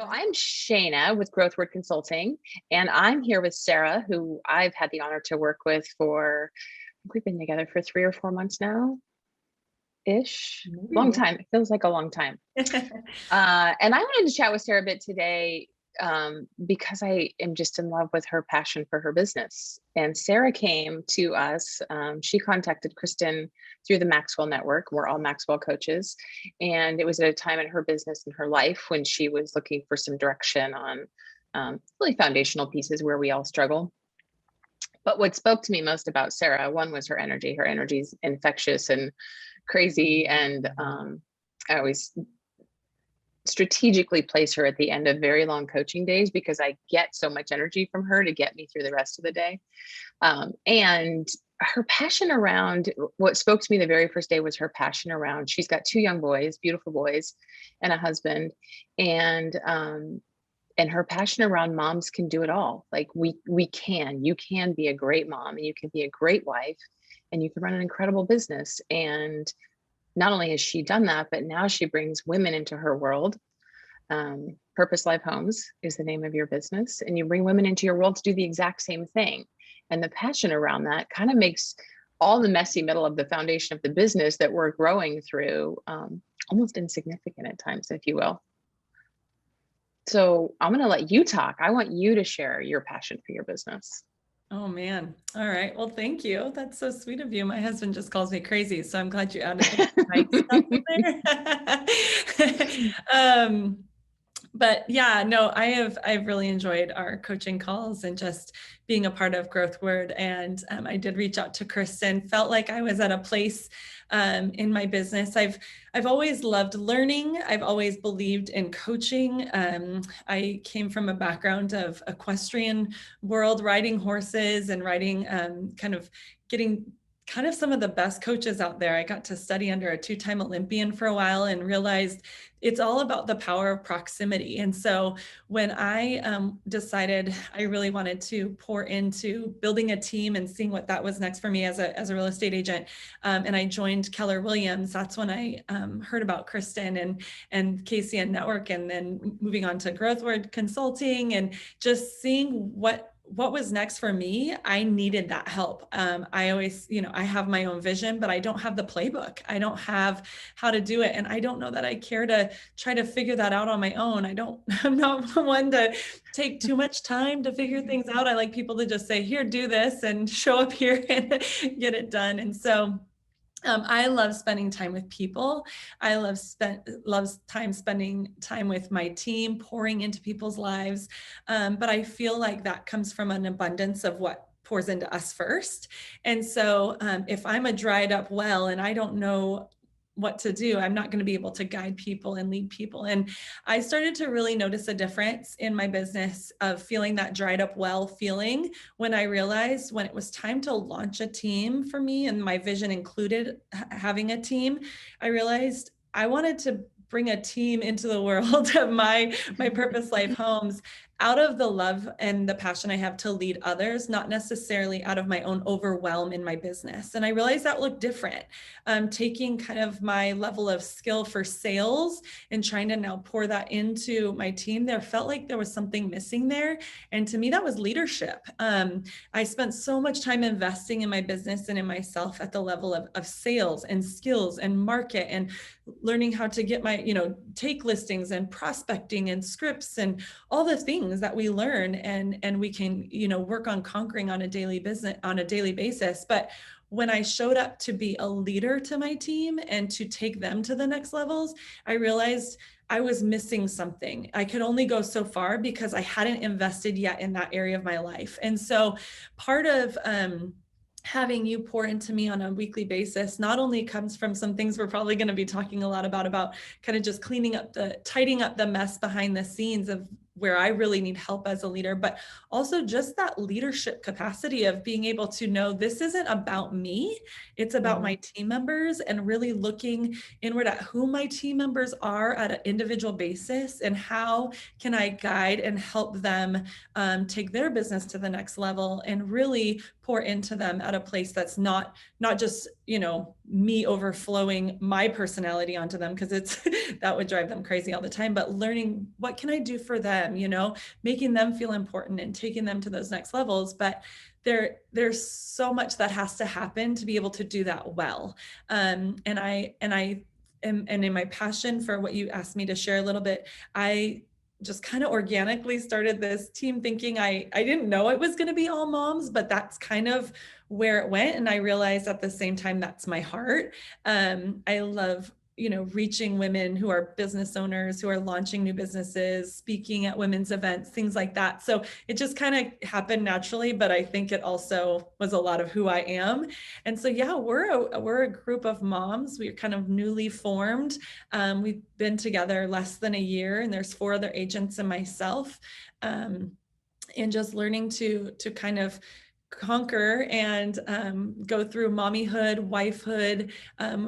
So I'm Shayna with Growth Word Consulting, and I'm here with Sarah, who I've had the honor to work with for, I think we've been together for 3 or 4 months now, ish. Maybe Long more. time. It feels like a long time. And I wanted to chat with Sarah a bit today because I am just in love with her passion for her business. And Sarah came to us. She contacted Kristen through the Maxwell Network. We're all Maxwell coaches. And it was at a time in her business and her life when she was looking for some direction on really foundational pieces where we all struggle. But what spoke to me most about Sarah, one was her energy. Her energy is infectious and crazy. And I always strategically place her at the end of very long coaching days because I get so much energy from her to get me through the rest of the day. And her passion around what spoke to me the very first day was her passion around, she's got 2 young boys, beautiful boys, and a husband. And her passion around moms can do it all. Like you can be a great mom and you can be a great wife and you can run an incredible business. And not only has she done that, but now she brings women into her world. Purpose Life Homes is the name of your business, and you bring women into your world to do the exact same thing. And the passion around that kind of makes all the messy middle of the foundation of the business that we're growing through almost insignificant at times, if you will. So I'm going to let you talk. I want you to share your passion for your business. Oh man. All right. Well, thank you. That's so sweet of you. My husband just calls me crazy, so I'm glad you added the nice stuff in there. But yeah, no, I've really enjoyed our coaching calls and just being a part of Growth Word. And I did reach out to Kristen, felt like I was at a place in my business. I've always loved learning. I've always believed in coaching. I came from a background of equestrian world, riding horses and riding, getting some of the best coaches out there. I got to study under a 2-time Olympian for a while and realized it's all about the power of proximity. And so when I decided I really wanted to pour into building a team and seeing what that was next for me as a real estate agent, and I joined Keller Williams, that's when I heard about Kristen and Casey and Network, and then moving on to Growth Word Consulting and just seeing what was next for me. I needed that help. I always, I have my own vision, but I don't have the playbook. I don't have how to do it. And I don't know that I care to try to figure that out on my own. I'm not one to take too much time to figure things out. I like people to just say, here, do this and show up here and get it done. And so I love spending time with people. I love spending time with my team, pouring into people's lives. But I feel like that comes from an abundance of what pours into us first. And so if I'm a dried up well and I don't know what to do, I'm not going to be able to guide people and lead people. And I started to really notice a difference in my business of feeling that dried up well feeling when I realized when it was time to launch a team for me, and my vision included having a team, I realized I wanted to bring a team into the world of my Purpose Life Homes out of the love and the passion I have to lead others, not necessarily out of my own overwhelm in my business. And I realized that looked different. Taking kind of my level of skill for sales and trying to now pour that into my team, there felt like there was something missing there. And to me, that was leadership. I spent so much time investing in my business and in myself at the level of sales and skills and market and learning how to get my, take listings and prospecting and scripts and all the things that we learn and we can, work on conquering on a daily basis. But when I showed up to be a leader to my team and to take them to the next levels, I realized I was missing something. I could only go so far because I hadn't invested yet in that area of my life. And so part of, having you pour into me on a weekly basis not only comes from some things we're probably going to be talking a lot about kind of just tidying up the mess behind the scenes of where I really need help as a leader, but also just that leadership capacity of being able to know this isn't about me, it's about my team members, and really looking inward at who my team members are at an individual basis and how can I guide and help them take their business to the next level, and really pour into them at a place that's not just, you know, me overflowing my personality onto them, because it's that would drive them crazy all the time, but learning what can I do for them, you know, making them feel important and taking them to those next levels. But there's so much that has to happen to be able to do that well. And I am, and in my passion for what you asked me to share a little bit, I just kind of organically started this team, thinking I didn't know it was going to be all moms, but that's kind of where it went. And I realized at the same time, that's my heart. I love, you know, reaching women who are business owners, who are launching new businesses, speaking at women's events, things like that. So it just kind of happened naturally, but I think it also was a lot of who I am. And so, yeah, we're a group of moms. We're kind of newly formed. We've been together less than a year, and there's 4 other agents and myself. And just learning to kind of conquer and go through mommyhood, wifehood.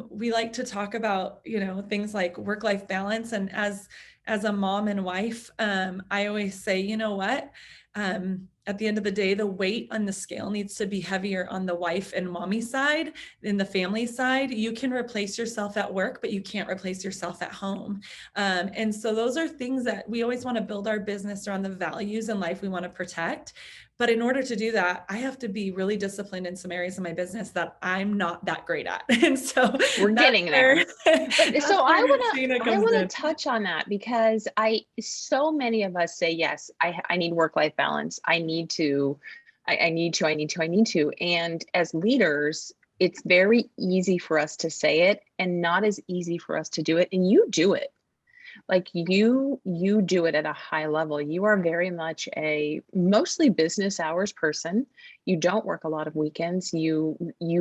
We like to talk about, you know, things like work-life balance. And as a mom and wife, I always say, you know what? At the end of the day, the weight on the scale needs to be heavier on the wife and mommy side. In the family side, you can replace yourself at work, but you can't replace yourself at home. And so those are things that we always want to build our business around, the values in life we want to protect. But in order to do that, I have to be really disciplined in some areas of my business that I'm not that great at. And so we're getting there. So I want to touch on that, because so many of us say, yes, I need work-life balance. I need to. And as leaders, it's very easy for us to say it and not as easy for us to do it. And you do it. Like you do it at a high level. You are very much a mostly business hours person. You don't work a lot of weekends. You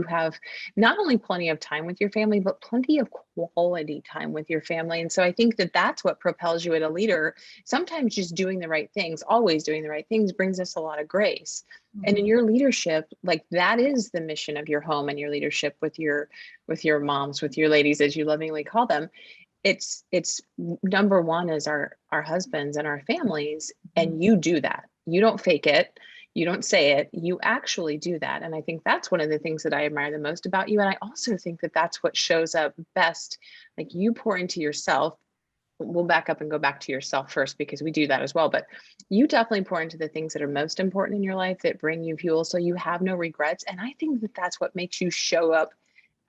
have not only plenty of time with your family, but plenty of quality time with your family. And so I think that that's what propels you as a leader. Sometimes just doing the right things, always doing the right things, brings us a lot of grace. Mm-hmm. And in your leadership, like that is the mission of your home and your leadership with your moms, with your ladies, as you lovingly call them. It's number one is our husbands and our families. And you do that. You don't fake it. You don't say it. You actually do that. And I think that's one of the things that I admire the most about you. And I also think that that's what shows up best. Like you pour into yourself. We'll back up and go back to yourself first, because we do that as well. But you definitely pour into the things that are most important in your life, that bring you fuel, so you have no regrets. And I think that that's what makes you show up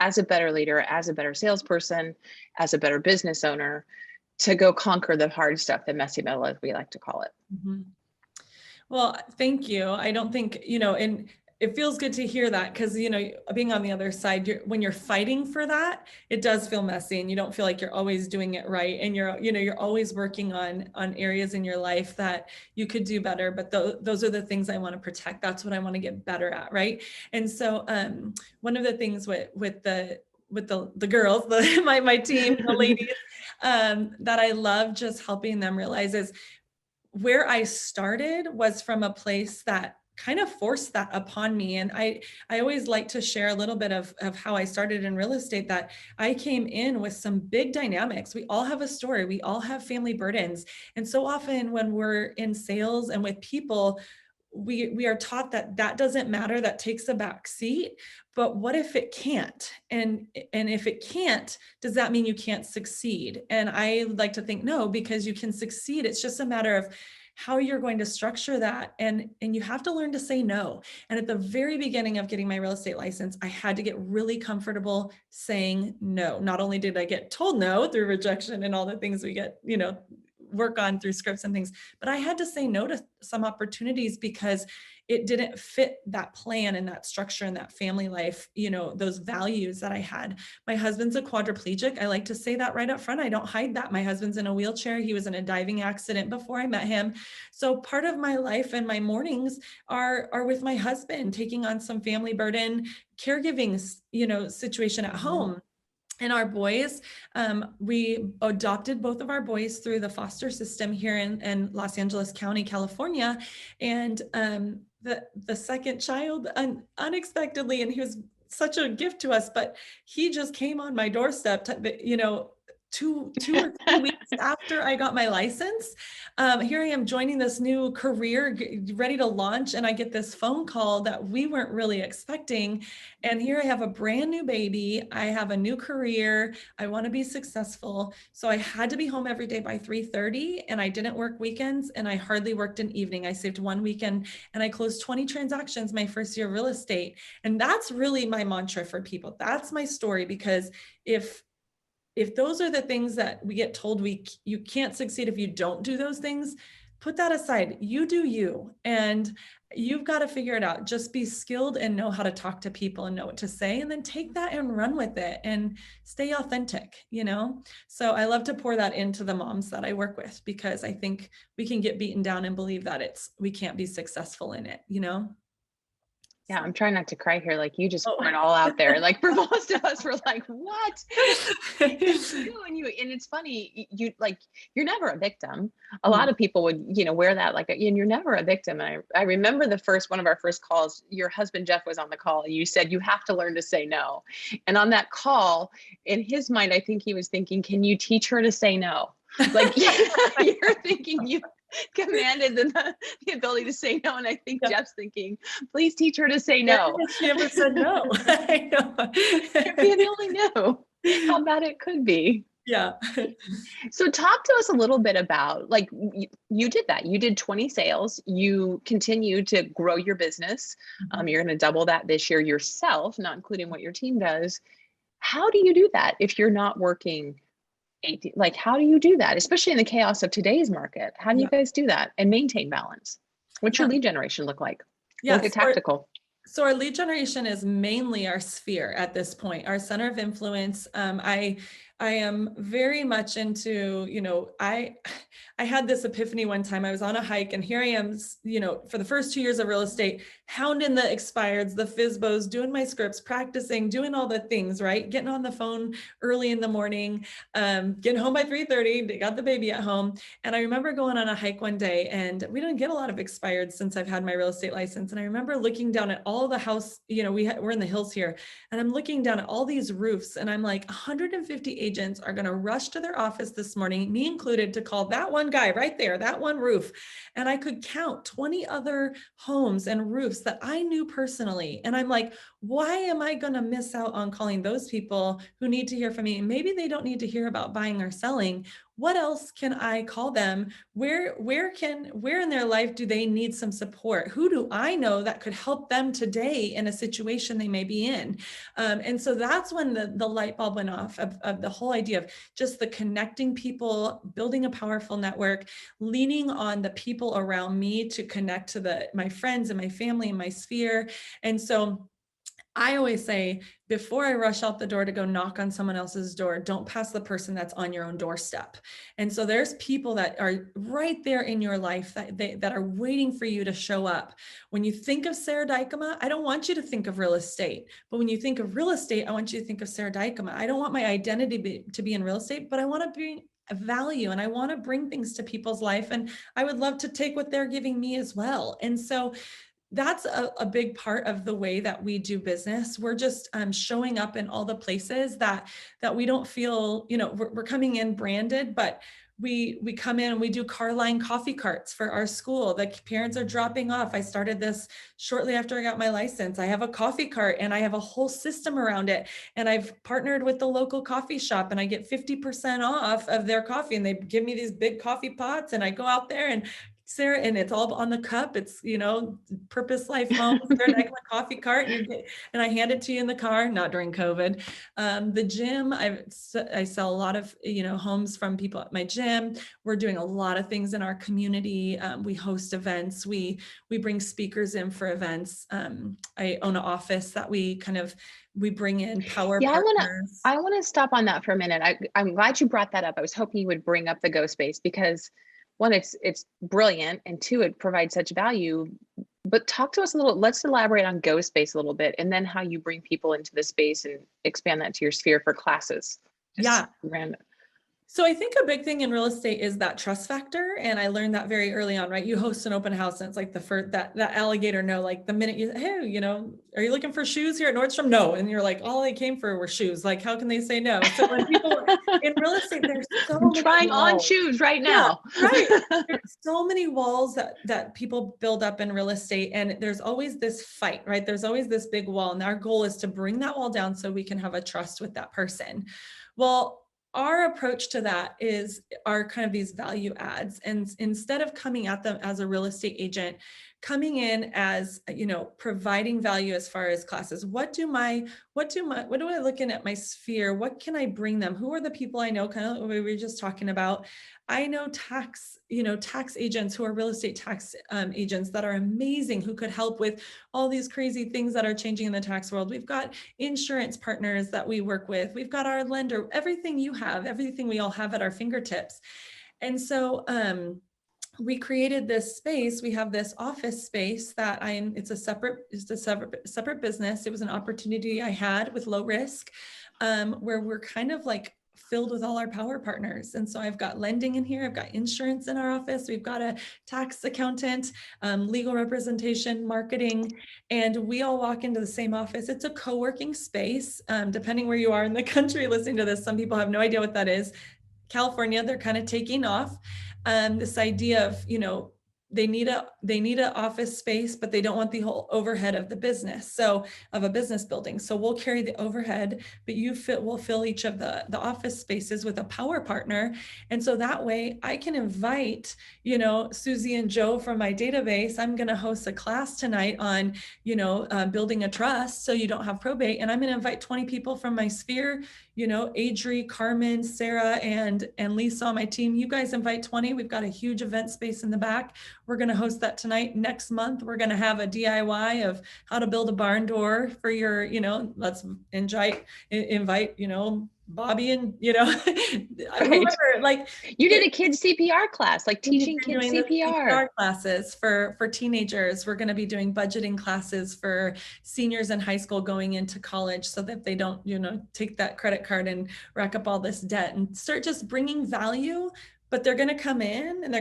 as a better leader, as a better salesperson, as a better business owner, to go conquer the hard stuff, the messy middle, as we like to call it. Mm-hmm. Well, thank you. I don't think, you know, and it feels good to hear that, because, you know, being on the other side, when you're fighting for that, it does feel messy, and you don't feel like you're always doing it right. And you're always working on areas in your life that you could do better. But those are the things I want to protect. That's what I want to get better at. Right. And so one of the things with the girls, my team, the ladies, that I love just helping them realize is, where I started was from a place that kind of forced that upon me. And I always like to share a little bit of how I started in real estate, that I came in with some big dynamics. We all have a story. We all have family burdens. And so often when we're in sales and with people, we are taught that doesn't matter, that takes a back seat. But what if it can't? And if it can't, does that mean you can't succeed? And I like to think no, because you can succeed. It's just a matter of how you're going to structure that. And you have to learn to say no. And at the very beginning of getting my real estate license, I had to get really comfortable saying no. Not only did I get told no through rejection and all the things we get, you know, work on through scripts and things, but I had to say no to some opportunities because it didn't fit that plan and that structure and that family life, you know, those values that I had. My husband's a quadriplegic. I like to say that right up front. I don't hide that. My husband's in a wheelchair. He was in a diving accident before I met him. So part of my life and my mornings are with my husband, taking on some family burden, caregiving, you know, situation at home. And our boys, we adopted both of our boys through the foster system here in Los Angeles County, California. And the second child, unexpectedly, and he was such a gift to us, but he just came on my doorstep, two or 3 weeks after I got my license. Here I am joining this new career, ready to launch, and I get this phone call that we weren't really expecting. And here I have a brand new baby. I have a new career. I want to be successful. So I had to be home every day by 3:30, and I didn't work weekends, and I hardly worked an evening. I saved one weekend, and I closed 20 transactions my first year of real estate. And that's really my mantra for people. That's my story, because if those are the things that we get told you can't succeed if you don't do those things, put that aside. You do you, and you've got to figure it out. Just be skilled and know how to talk to people and know what to say, and then take that and run with it and stay authentic, So I love to pour that into the moms that I work with, because I think we can get beaten down and believe that we can't be successful in it, Yeah, I'm trying not to cry here. Like, you just Oh. went all out there. Like, for most of us, we're like, what? And it's funny, you're never a victim. A lot of people would, wear that and you're never a victim. And I remember one of our first calls, your husband, Jeff, was on the call, and you said, you have to learn to say no. And on that call, in his mind, I think he was thinking, can you teach her to say no? Like, you're thinking you commanded the ability to say no. And I think Jeff's thinking, please teach her to say no. If she ever said no. I know. If you only knew how bad it could be. Yeah. So talk to us a little bit about, you did that. You did 20 sales. You continue to grow your business. You're going to double that this year yourself, not including what your team does. How do you do that if you're not working 18? Like, how do you do that, especially in the chaos of today's market? How do you guys do that and maintain balance? What's your lead generation look like? We'll get tactical. So our lead generation is mainly our sphere at this point, our center of influence. I am very much into, I had this epiphany one time. I was on a hike, and here I am, for the first 2 years of real estate, hounding the expireds, the FSBOs, doing my scripts, practicing, doing all the things, right? Getting on the phone early in the morning, getting home by 3:30, got the baby at home. And I remember going on a hike one day, and we didn't get a lot of expireds since I've had my real estate license. And I remember looking down at all the house, we're in the hills here, and I'm looking down at all these roofs, and I'm like, 150 agents are going to rush to their office this morning, me included, to call that one guy right there, that one roof. And I could count 20 other homes and roofs that I knew personally. And I'm like, why am I going to miss out on calling those people who need to hear from me? Maybe they don't need to hear about buying or selling. What else can I call them? Where in their life do they need some support? Who do I know that could help them today in a situation they may be in? And so that's when the light bulb went off of the whole idea of just the connecting people, building a powerful network, leaning on the people around me to connect to my friends and my family and my sphere. And so I always say, before I rush out the door to go knock on someone else's door, don't pass the person that's on your own doorstep. And so there's people that are right there in your life that are waiting for you to show up. When you think of Sarah Dykema, I don't want you to think of real estate. But when you think of real estate, I want you to think of Sarah Dykema. I don't want my identity to be in real estate, but I want to be a value, and I want to bring things to people's life. And I would love to take what they're giving me as well. And so that's a big part of the way that we do business. We're just showing up in all the places that we don't feel, we're coming in branded, but we come in and we do car line coffee carts for our school. The parents are dropping off. I started this shortly after I got my license. I have a coffee cart, and I have a whole system around it. And I've partnered with the local coffee shop, and I get 50% off of their coffee, and they give me these big coffee pots, and I go out there and Sarah, and it's all on the cup. It's, Purpose Life Home, Sarah Dykema coffee cart, and I hand it to you in the car, not during COVID. The gym, I sell a lot of, homes from people at my gym. We're doing a lot of things in our community. We host events. We bring speakers in for events. I own an office that we bring in power partners. I want to stop on that for a minute. I'm glad you brought that up. I was hoping you would bring up the Go Space, because one, it's brilliant, and two, it provides such value. But talk to us a little, let's elaborate on Go Space a little bit, and then how you bring people into the space and expand that to your sphere for classes. Yeah. Random. So I think a big thing in real estate is that trust factor. And I learned that very early on, right? You host an open house and it's like the first, that alligator no, like the minute you, hey, you know, are you looking for shoes here at Nordstrom? No. And you're like, all they came for were shoes. Like, how can they say no? So when people in real estate, there's so I'm many trying on walls. shoes right Yeah, now. right. There's so many walls that people build up in real estate, and there's always this fight, right? There's always this big wall, and our goal is to bring that wall down so we can have a trust with that person. Well, our approach to that is our kind of these value adds. And instead of coming at them as a real estate agent, coming in as, you know, providing value as far as classes. What do I look in at my sphere? What can I bring them? Who are the people I know? Kind of what we were just talking about. I know tax agents who are real estate tax agents that are amazing, who could help with all these crazy things that are changing in the tax world. We've got insurance partners that we work with. We've got our lender, everything you have, everything we all have at our fingertips. And so we created this space. We have this office space that it's a separate business. It was an opportunity I had with low risk, where we're kind of like filled with all our power partners. And so I've got lending in here. I've got insurance in our office. We've got a tax accountant, legal representation, marketing, and we all walk into the same office. It's a co-working space. Depending where you are in the country listening to this, some people have no idea what that is. California, they're kind of taking off. This idea of, you know, they need a office space, but they don't want the whole overhead of the business. So of a business building. So we'll carry the overhead, but we'll fill each of the office spaces with a power partner. And so that way I can invite, you know, Susie and Joe from my database. I'm going to host a class tonight on, you know, building a trust so you don't have probate. And I'm going to invite 20 people from my sphere, you know, Adri, Carmen, Sarah, and Lisa on my team. You guys invite 20. We've got a huge event space in the back. We're going to host that tonight. Next month, we're going to have a DIY of how to build a barn door for your, you know, let's invite, you know, Bobby and, you know, whoever, like you did a kids CPR class, like teaching kids CPR classes for teenagers. We're going to be doing budgeting classes for seniors in high school going into college so that they don't, you know, take that credit card and rack up all this debt, and start just bringing value. But they're going to come in and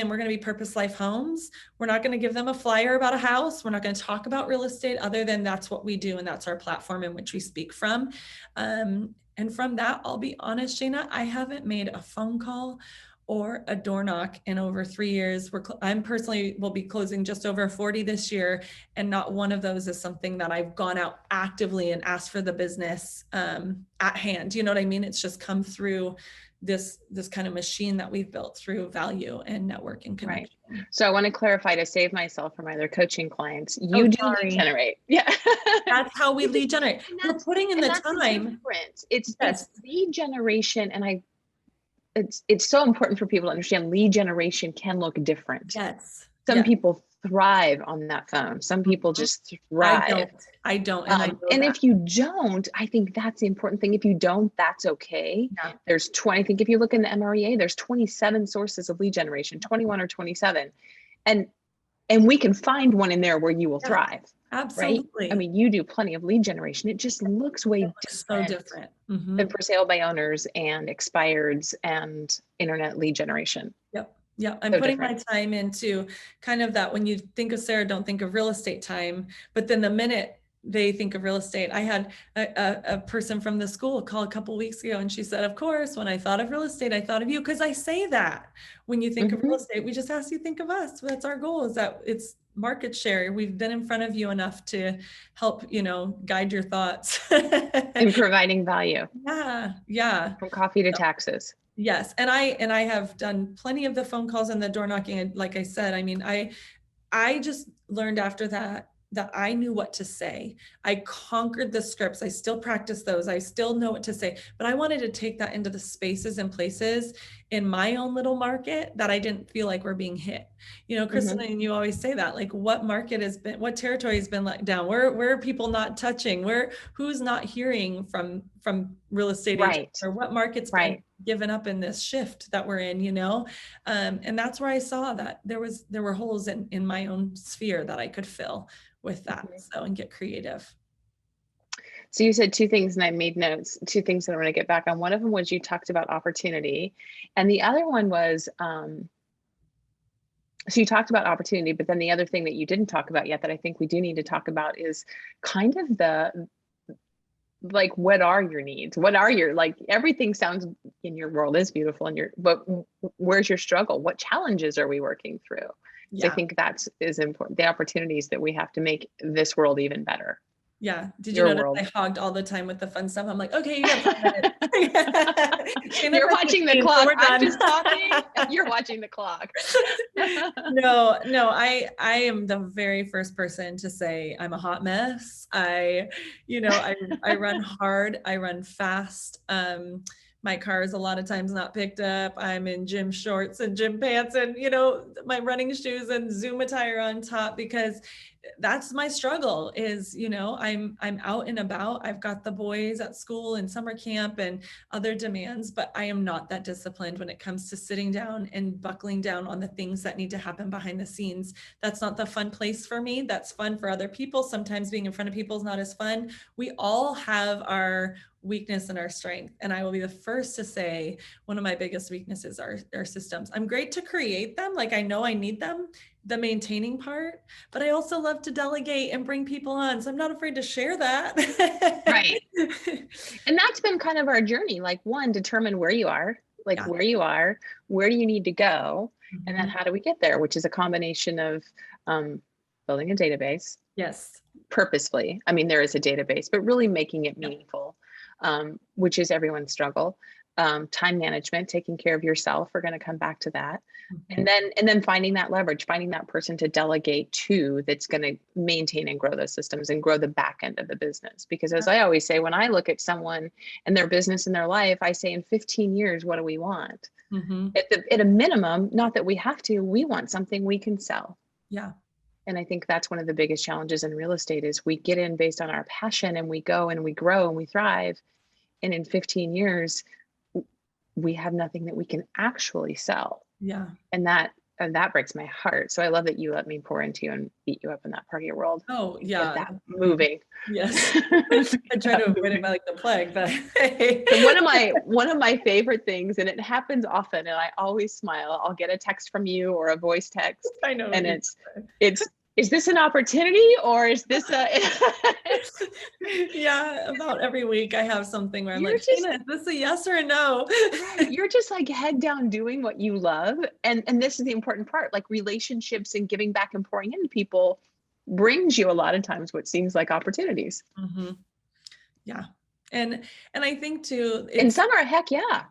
we're going to be Purpose Life Homes. We're not going to give them a flyer about a house. We're not going to talk about real estate other than that's what we do. And that's our platform in which we speak from. And from that, I'll be honest, Shana, I haven't made a phone call or a door knock in over 3 years. I'm personally will be closing just over 40 this year. And not one of those is something that I've gone out actively and asked for the business at hand. You know what I mean? It's just come through this kind of machine that we've built through value and network and connection. Right. So I want to clarify, to save myself from my other coaching clients, you do lead generate. Yeah. That's how we lead generate. We're putting in the time. It's lead generation. And it's so important for people to understand lead generation can look different. Yes. Some people thrive on that phone. Some people just thrive. I don't. And if you don't, I think that's the important thing. If you don't, that's okay. Yeah. There's 20, I think if you look in the MREA, there's 27 sources of lead generation, 21 or 27. And we can find one in there where you will thrive. Absolutely. Right? I mean, you do plenty of lead generation. It just looks way different. So different. Than for sale by owners and expireds and internet lead generation. Yep. Yeah, I'm putting my time into kind of that. When you think of Sarah, don't think of real estate time, but then the minute they think of real estate, I had a person from the school call a couple of weeks ago, and she said, of course, when I thought of real estate, I thought of you. Because I say that when you think of real estate, we just ask you think of us. That's our goal, is that it's market share. We've been in front of you enough to help, you know, guide your thoughts. And providing value. Yeah. From coffee to taxes. Yes. And I have done plenty of the phone calls and the door knocking. And like I said, I mean, I just learned after that I knew what to say. I conquered the scripts. I still practice those. I still know what to say, but I wanted to take that into the spaces and places in my own little market that I didn't feel like we're being hit. You know, Kristen, and you always say that, like, what market has been, what territory has been let down? Where are people not touching? Who's not hearing from real estate agents, Right. or what market's been Right. given up in this shift that we're in, you know? And that's where I saw that there were holes in my own sphere that I could fill with that. So, and get creative. So you said two things and I made notes, two things that I want to get back on. One of them was you talked about opportunity. And the other one was, so you talked about opportunity, but then the other thing that you didn't talk about yet that I think we do need to talk about is kind of the, like, what are your needs? What are your, like, everything sounds in your world is beautiful and but where's your struggle? What challenges are we working through? So I think that's is important. The opportunities that we have to make this world even better. Yeah. Did you Your notice world. I hogged all the time with the fun stuff? I'm like, okay, you got 5 minutes. You're watching the clock. We're I'm done. just talking. You're watching the clock. No, I am the very first person to say I'm a hot mess. I run hard. I run fast. My car is a lot of times not picked up. I'm in gym shorts and gym pants and, you know, my running shoes and Zoom attire on top, because that's my struggle is, you know, I'm out and about. I've got the boys at school and summer camp and other demands, but I am not that disciplined when it comes to sitting down and buckling down on the things that need to happen behind the scenes. That's not the fun place for me. That's fun for other people. Sometimes being in front of people is not as fun. We all have our weakness and our strength. And I will be the first to say one of my biggest weaknesses are systems. I'm great to create them. Like, I know I need them, the maintaining part, but I also love to delegate and bring people on. So I'm not afraid to share that. Right. And that's been kind of our journey. Like, one, determine where you are, like where you are, where do you need to go? And then how do we get there? Which is a combination of building a database. Yes. Purposefully. I mean, there is a database, but really making it meaningful, which is everyone's struggle. Time management, taking care of yourself. We're going to come back to that. And then finding that leverage, finding that person to delegate to that's going to maintain and grow those systems and grow the back end of the business. Because as I always say, when I look at someone and their business and their life, I say in 15 years, what do we want? At a minimum, not that we have to, we want something we can sell. Yeah. And I think that's one of the biggest challenges in real estate is we get in based on our passion and we go and we grow and we thrive. And in 15 years, we have nothing that we can actually sell. Yeah. And that breaks my heart. So I love that you let me pour into you and beat you up in that part of your world. Oh yeah. Get that moving. Yes. I try to avoid it like the plague, but so one of my favorite things, and it happens often, and I always smile. I'll get a text from you or a voice text. I know. And it's is this an opportunity or is this a yeah, about every week I have something where I'm like, Tina, is this a yes or a no? Right. You're just like head down doing what you love. And this is the important part, like relationships and giving back and pouring into people brings you a lot of times what seems like opportunities. Yeah. And I think too, and some are heck yeah,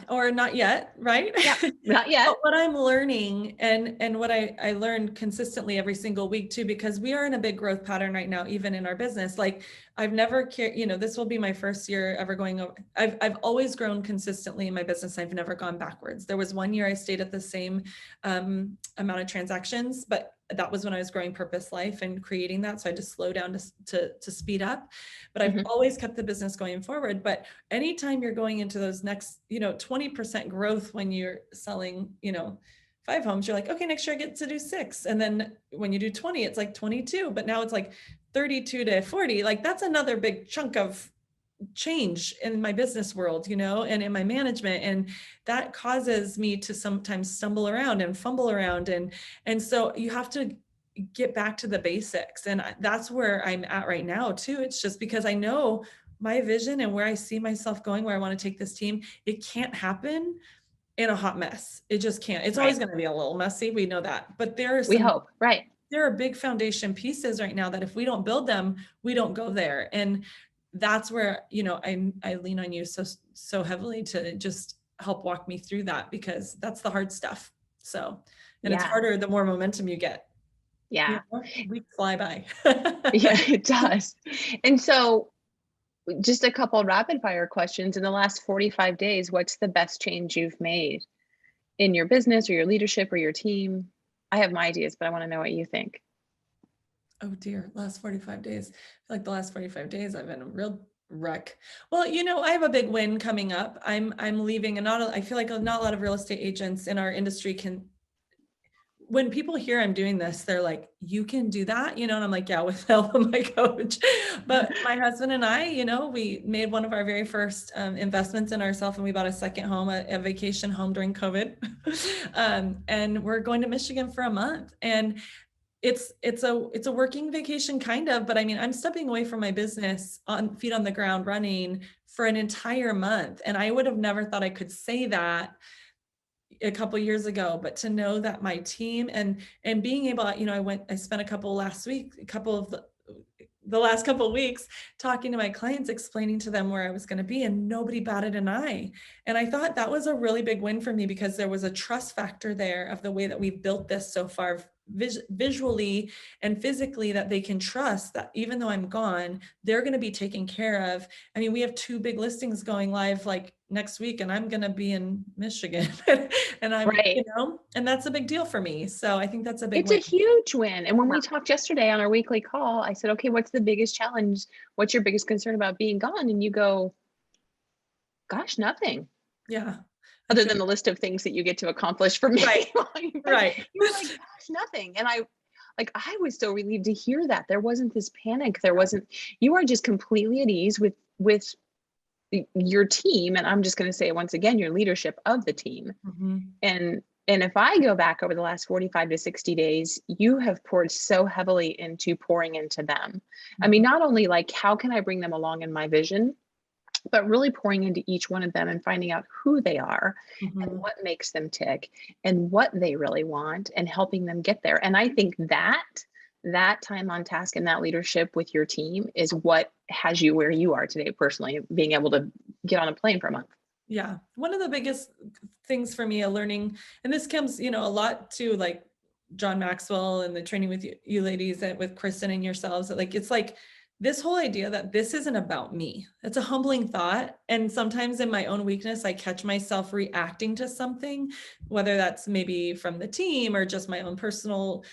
or not yet, right? Yeah, not yet. But what I'm learning and what I learned consistently every single week too, because we are in a big growth pattern right now, even in our business. Like I've never cared, you know, this will be my first year ever going over. I've always grown consistently in my business. I've never gone backwards. There was one year I stayed at the same amount of transactions, but that was when I was growing Purpose Life and creating that. So I just slow down to speed up, but I've always kept the business going forward. But anytime you're going into those next, 20% growth when you're selling, 5 homes, you're like, okay, next year I get to do 6. And then when you do 20, it's like 22, but now it's like 32 to 40. Like that's another big chunk of change in my business world, and in my management. And that causes me to sometimes stumble around and fumble around. And so you have to get back to the basics. And that's where I'm at right now too. It's just because I know my vision and where I see myself going, where I want to take this team, it can't happen in a hot mess. It just can't. It's always going to be a little messy. We know that, but there are big foundation pieces right now that if we don't build them, we don't go there. And that's where, I lean on you so heavily to just help walk me through that, because that's the hard stuff. So, and it's harder the more momentum you get. Yeah. Weeks fly by. Yeah, it does. And so just a couple rapid fire questions. In the last 45 days, what's the best change you've made in your business or your leadership or your team? I have my ideas, but I want to know what you think. Oh dear, last 45 days. I feel like the last 45 days I've been a real wreck. Well, I have a big win coming up. I'm leaving, and I feel like not a lot of real estate agents in our industry can, when people hear I'm doing this, they're like, you can do that, and I'm like, yeah, with the help of my coach. But my husband and I, we made one of our very first investments in ourselves, and we bought a second home, a vacation home during COVID. And we're going to Michigan for a month. And it's a working vacation kind of, but I mean, I'm stepping away from my business on feet on the ground running for an entire month. And I would have never thought I could say that a couple of years ago, but to know that my team and being able, I spent a couple of the last couple of weeks talking to my clients, explaining to them where I was going to be, and nobody batted an eye. And I thought that was a really big win for me, because there was a trust factor there of the way that we've built this so far, visually and physically, that they can trust that even though I'm gone, they're going to be taken care of. I mean, we have 2 big listings going live like next week, and I'm going to be in Michigan and Right. and that's a big deal for me. So I think that's a big It's a win. huge win. And when we talked yesterday on our weekly call, I said, okay, what's the biggest challenge? What's your biggest concern about being gone? And you go, gosh, nothing. Yeah. Other than the list of things that you get to accomplish for me. Right. Right. You were like, gosh, nothing. And I was so relieved to hear that. There wasn't this panic. There wasn't, you are just completely at ease with your team. And I'm just going to say once again, your leadership of the team. Mm-hmm. And if I go back over the last 45 to 60 days, you have poured so heavily into pouring into them. Mm-hmm. I mean, not only like, how can I bring them along in my vision, but really pouring into each one of them and finding out who they are Mm-hmm. and what makes them tick and what they really want and helping them get there. And I think that time on task and that leadership with your team is what has you where you are today, personally, being able to get on a plane for a month. Yeah. One of the biggest things for me, a learning, and this comes, a lot to like John Maxwell and the training with you ladies, and with Kristen and yourselves, like, it's like this whole idea that this isn't about me. It's a humbling thought. And sometimes in my own weakness, I catch myself reacting to something, whether that's maybe from the team or just my own personal,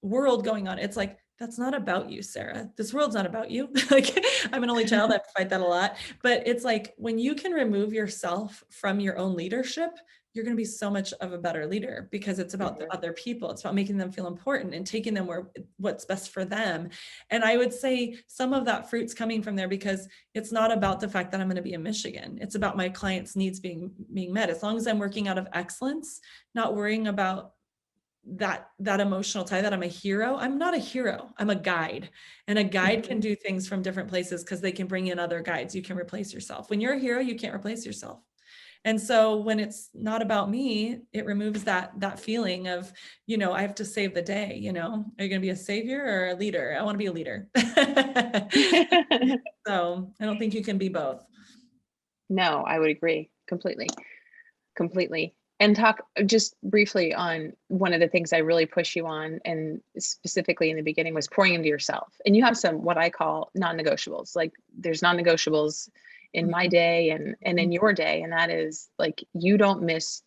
world going on. It's like, that's not about you, Sarah. This world's not about you. Like, I'm an only child. I have to fight that a lot. But it's like, when you can remove yourself from your own leadership, you're going to be so much of a better leader, because it's about the other people. It's about making them feel important and taking them what's best for them. And I would say some of that fruit's coming from there, because it's not about the fact that I'm going to be in Michigan. It's about my clients' needs being met. As long as I'm working out of excellence, not worrying about that emotional tie, that I'm a hero. I'm not a hero. I'm a guide, and a guide can do things from different places, because they can bring in other guides. You can replace yourself. When you're a hero, you can't replace yourself. And so when it's not about me, it removes that feeling of, I have to save the day. Are you going to be a savior or a leader? I want to be a leader. So I don't think you can be both. No, I would agree completely. And talk just briefly on one of the things I really push you on, and specifically in the beginning, was pouring into yourself. And you have some, what I call non-negotiables. Like, there's non-negotiables in my day and in your day. And that is like, you don't miss,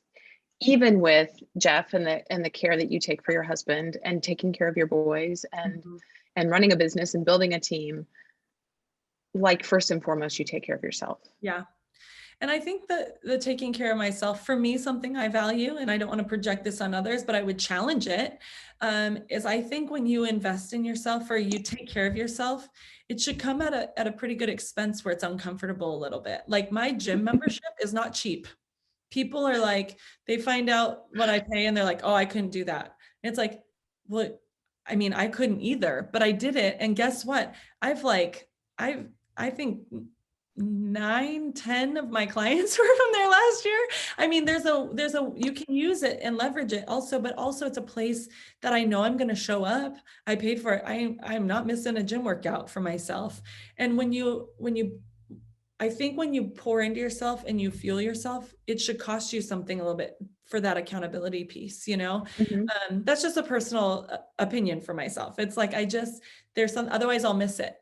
even with Jeff and the care that you take for your husband and taking care of your boys and running a business and building a team. Like, first and foremost, you take care of yourself. Yeah. And I think that the taking care of myself, for me, something I value, and I don't want to project this on others, but I would challenge it, is I think when you invest in yourself or you take care of yourself, it should come at a pretty good expense where it's uncomfortable a little bit. Like, my gym membership is not cheap. People are like, they find out what I pay and they're like, oh, I couldn't do that. And it's like, well, I mean, I couldn't either, but I did it. And guess what? I think 9, 10 of my clients were from there last year. I mean, you can use it and leverage it also, but also it's a place that I know I'm going to show up. I paid for it. I'm not missing a gym workout for myself. And I think when you pour into yourself and you fuel yourself, it should cost you something a little bit for that accountability piece, That's just a personal opinion for myself. It's like, otherwise I'll miss it.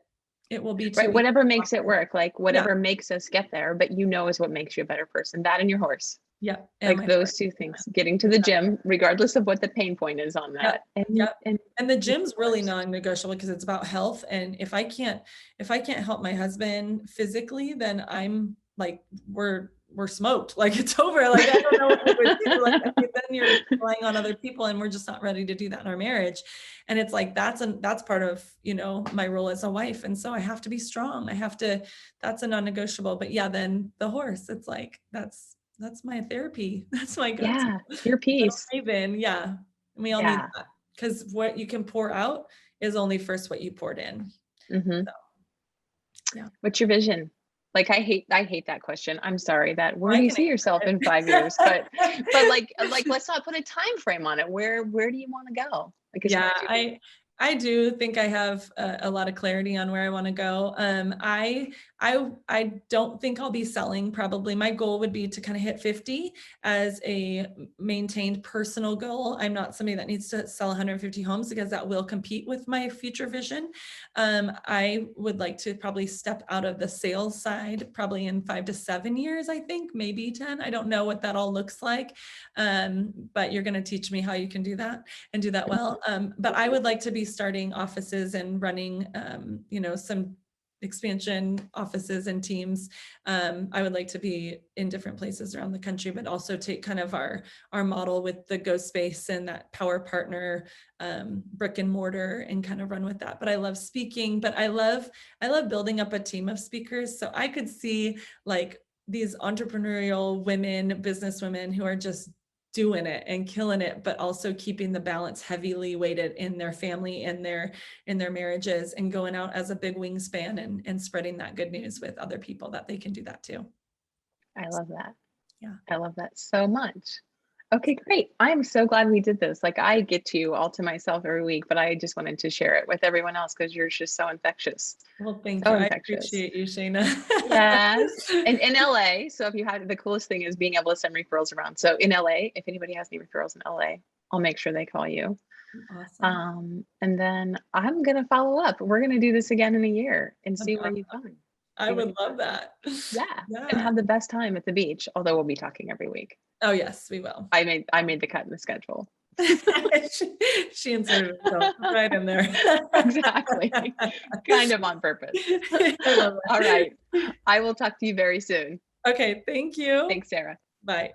It will be to Right. be. Whatever makes it work, like Yeah. whatever makes us get there, but is what makes you a better person. That and your horse. Yep. And Like my those horse. two things, getting to the Exactly. gym, regardless of what the pain point is on Yep. that. And, Yep. and And the your gym's really horse. non-negotiable because it's about health. And if I can't help my husband physically, then I'm like, we're smoked. Like it's over. Like, I don't know what we would do. Like, okay, then you're relying on other people and we're just not ready to do that in our marriage. And it's like, that's part of, my role as a wife. And so I have to be strong. That's a non-negotiable. But yeah, then the horse, it's like, that's my therapy. That's my go-to. Yeah. Your Little piece. Raven. Yeah. And we all need Yeah. that because what you can pour out is only first what you poured in. Hmm. So, yeah. What's your vision? Like, I hate that question. I'm sorry that where Well, do I you can see yourself in 5 years? But like, let's not put a time frame on it. Where do you want to go? Like as far Yeah, as your vision? I do think I have a lot of clarity on where I want to go. I don't think I'll be selling. Probably my goal would be to kind of hit 50 as a maintained personal goal. I'm not somebody that needs to sell 150 homes because that will compete with my future vision. I would like to probably step out of the sales side probably in 5 to 7 years. I think maybe 10. I don't know what that all looks like, but you're going to teach me how you can do that and do that well. But I would like to be starting offices and running, some expansion offices and teams. I would like to be in different places around the country, but also take kind of our model with the Go Space and that power partner, brick and mortar, and kind of run with that. But I love speaking, but I love building up a team of speakers. So I could see like these entrepreneurial women, business women who are just doing it and killing it, but also keeping the balance heavily weighted in their family and in their marriages, and going out as a big wingspan and spreading that good news with other people that they can do that too. I love that. Yeah. I love that so much. Okay, great. I'm so glad we did this. Like I get to you all to myself every week, but I just wanted to share it with everyone else because you're just so infectious. Well, thank So you. I infectious. appreciate you, Shayna. Yes. And in LA, so if you had the coolest thing is being able to send referrals around. So in LA, if anybody has any referrals in LA, I'll make sure they call you. Awesome. And then I'm gonna follow up. We're gonna do this again in a year and That's see where awesome. you've gone. I See where would you've love gone. that. Yeah. And Yeah. have the best time at the beach, although we'll be talking every week. Oh yes, we will. I made the cut in the schedule. she inserted herself right in there. Exactly. Kind of on purpose. I love All it. right. I will talk to you very soon. Okay, thank you. Thanks, Sarah. Bye.